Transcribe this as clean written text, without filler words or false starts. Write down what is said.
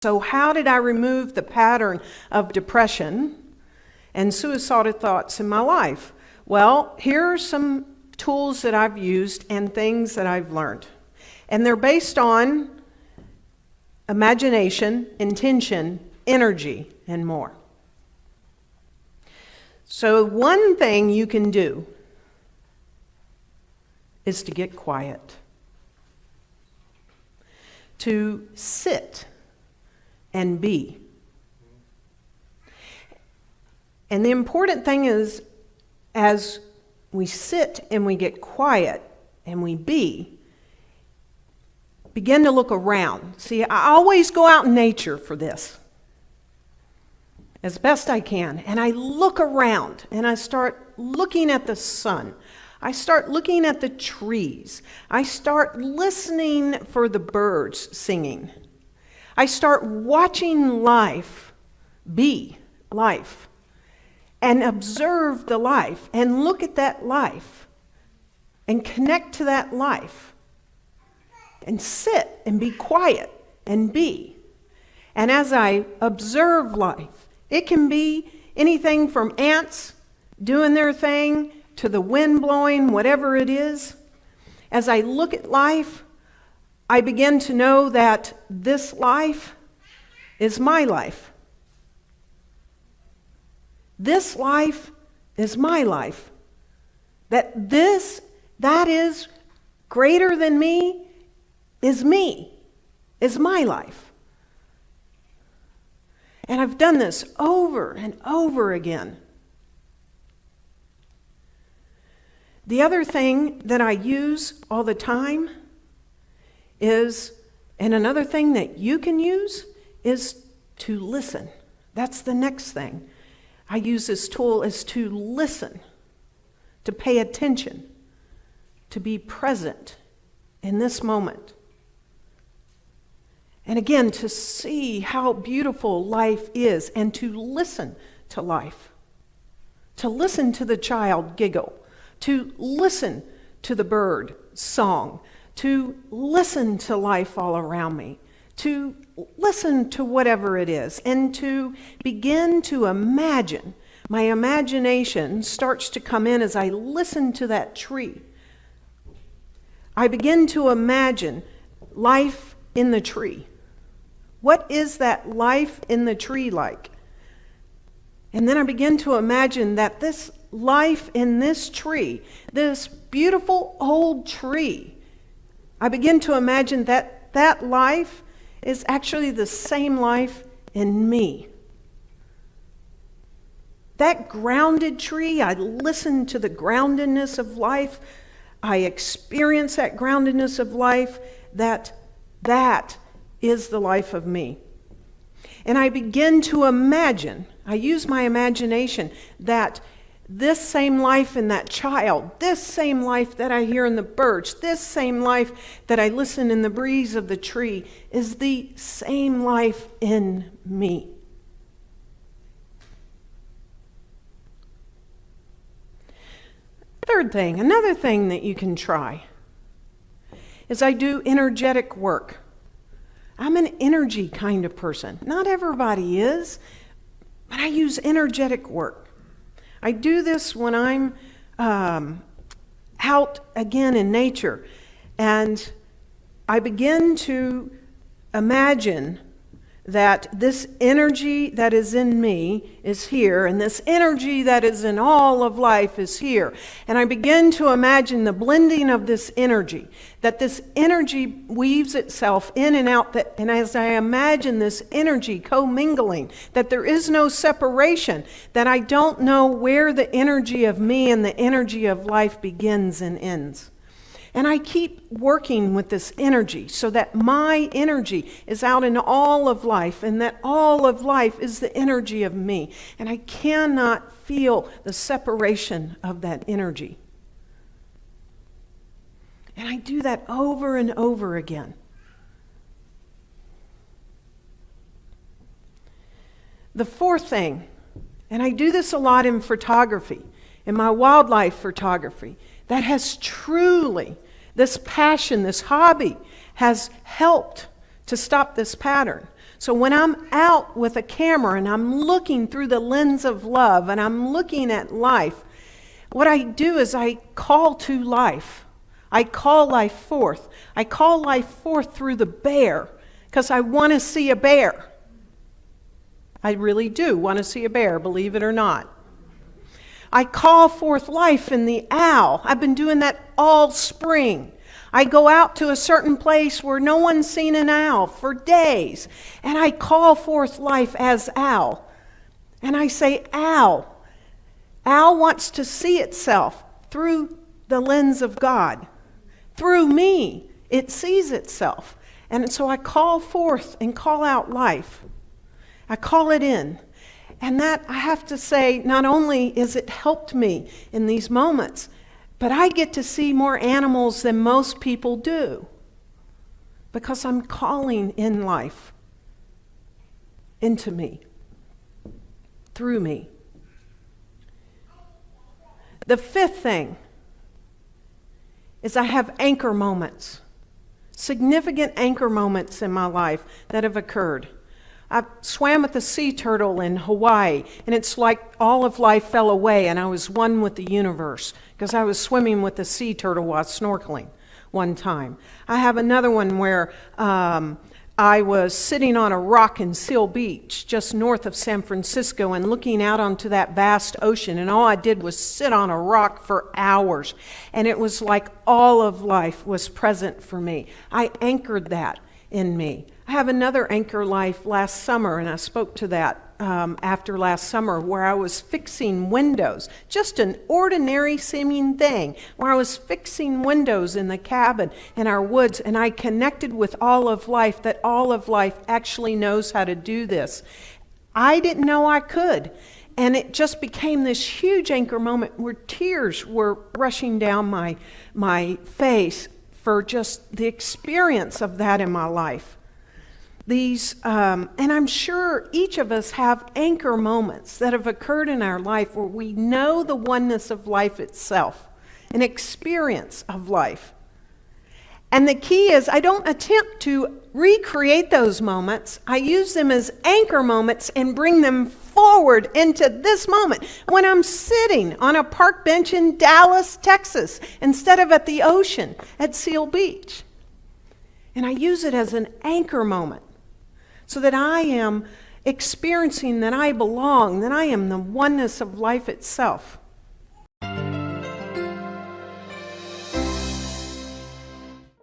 So how did I remove the pattern of depression and suicidal thoughts in my life? Well, here are some tools that I've used and things that I've learned. And they're based on imagination, intention, energy, and more. So one thing you can do is to get quiet, to sit and be. And the important thing is, as we sit and we get quiet and we be, begin to look around. See, I always go out in nature for this as best I can. And I look around and I start looking at the sun. I start looking at the trees. I start listening for the birds singing. I start watching life be life and observe the life and look at that life and connect to that life and sit and be quiet and be. And as I observe life, it can be anything from ants doing their thing to the wind blowing, whatever it is. As I look at life, I begin to know that this life is my life. This life is my life. That is greater than me, is my life. And I've done this over and over again. The other thing that I use all the time is, and another thing that you can use, is to listen. That's the next thing. I use this tool is to listen, to pay attention, to be present in this moment. And again, to see how beautiful life is and to listen to life. To listen to the child giggle, to listen to the bird song, to listen to life all around me, to listen to whatever it is, and to begin to imagine. My imagination starts to come in as I listen to that tree. I begin to imagine life in the tree. What is that life in the tree like? And then I begin to imagine that this life in this tree, this beautiful old tree, I begin to imagine that that life is actually the same life in me. That grounded tree, I listen to the groundedness of life. I experience that groundedness of life, that is the life of me. And I begin to imagine, I use my imagination, that this same life in that child, this same life that I hear in the birds, this same life that I listen in the breeze of the tree is the same life in me. Third thing, another thing that you can try is I do energetic work. I'm an energy kind of person. Not everybody is, but I use energetic work. I do this when I'm out again in nature, and I begin to imagine that this energy that is in me is here, and this energy that is in all of life is here. And I begin to imagine the blending of this energy, that this energy weaves itself in and out, and as I imagine this energy commingling, that there is no separation, that I don't know where the energy of me and the energy of life begins and ends. And I keep working with this energy so that my energy is out in all of life, and that all of life is the energy of me. And I cannot feel the separation of that energy. And I do that over and over again. The fourth thing, and I do this a lot in photography, in my wildlife photography, that has truly, this passion, this hobby, has helped to stop this pattern. So when I'm out with a camera and I'm looking through the lens of love and I'm looking at life, what I do is I call to life. I call life forth. I call life forth through the bear because I want to see a bear. I really do want to see a bear, believe it or not. I call forth life in the owl. I've been doing that all spring. I go out to a certain place where no one's seen an owl for days, and I call forth life as owl. And I say, owl. Owl wants to see itself through the lens of God. Through me, it sees itself. And so I call forth and call out life. I call it in. And that, I have to say, not only has it helped me in these moments, but I get to see more animals than most people do because I'm calling in life into me, through me. The fifth thing is I have anchor moments, significant anchor moments in my life that have occurred. I swam with a sea turtle in Hawaii, and it's like all of life fell away, and I was one with the universe because I was swimming with a sea turtle while snorkeling one time. I have another one where I was sitting on a rock in Seal Beach, just north of San Francisco, and looking out onto that vast ocean, and all I did was sit on a rock for hours, and it was like all of life was present for me. I anchored that in me. I have another anchor life last summer, and I spoke to that after last summer, where I was fixing windows, just an ordinary seeming thing, where I was fixing windows in the cabin in our woods, and I connected with all of life, that all of life actually knows how to do this. I didn't know I could, and it just became this huge anchor moment where tears were rushing down my face for just the experience of that in my life. And I'm sure each of us have anchor moments that have occurred in our life where we know the oneness of life itself, an experience of life. And the key is I don't attempt to recreate those moments. I use them as anchor moments and bring them forward into this moment when I'm sitting on a park bench in Dallas, Texas, instead of at the ocean at Seal Beach. And I use it as an anchor moment, so that I am experiencing that I belong, that I am the oneness of life itself.